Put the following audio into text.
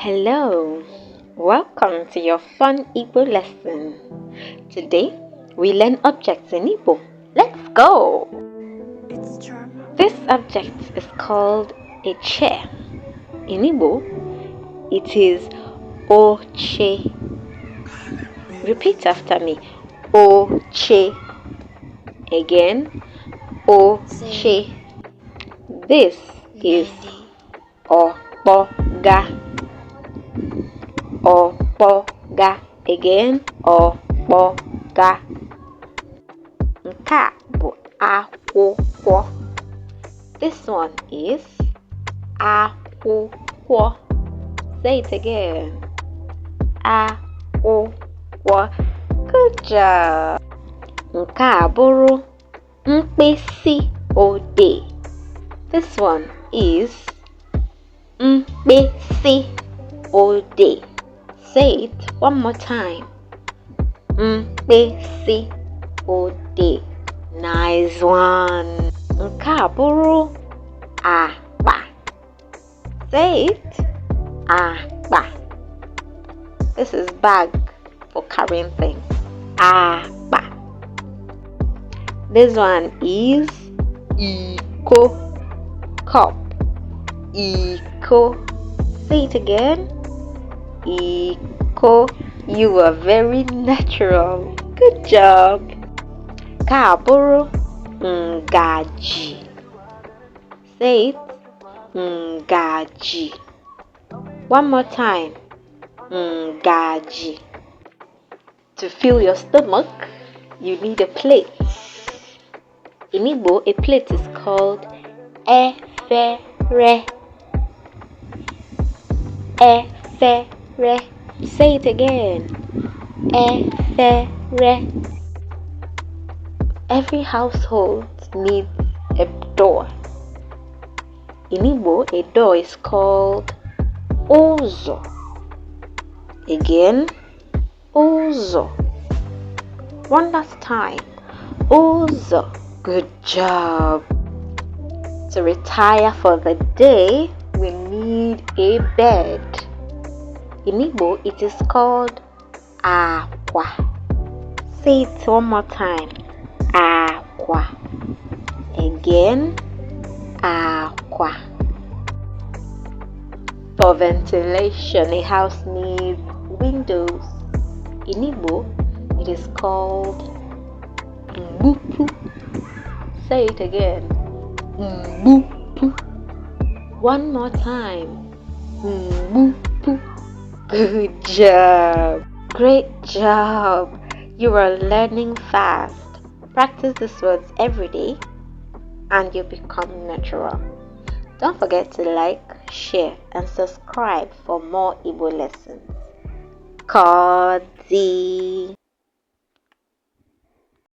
Hello, welcome to your fun Igbo lesson. Today we learn objects in Igbo. Let's go! It's German. This object is called a chair. In Igbo, it is oche. Repeat after me. Oche. Again, oche. This is opoga. Opoga. Again, opoga. Nke a bụ akwụkwọ. This one is akwụkwọ. Say it again. Akwụkwọ. Good job. Nke a bụrụ mkpịsị odee. This one is mkpịsị odee. Say it one more time. Mkpịsị odee. Nice one. Nke a bụrụ akpa. Say it. Akpa. This is bag for carrying things. Akpa. This one is iko. Cup. Iko. Say it again. Iko. You were very natural. Good job. Kaburu ngaji. Say it. Ngaji. One more time. Ngaji. To fill your stomach, you need a plate. In Igbo, a plate is called efere. Efere. Say it again. Efere. Every household needs a door. In Igbo, a door is called ozo. Again, ozo. One last time. Ozo. Good job. To retire for the day, we need a bed. In Igbo, it is called aqua. Say it one more time. Aqua. Again, aqua. For ventilation, a house needs windows. In Igbo, it is called mbupu. Say it again. Mbupu. One more time. Mbupu. Good job. Great job. You are learning fast. Practice these words every day and you become natural. Don't forget to like, share, and subscribe for more Igbo lessons. Kodi.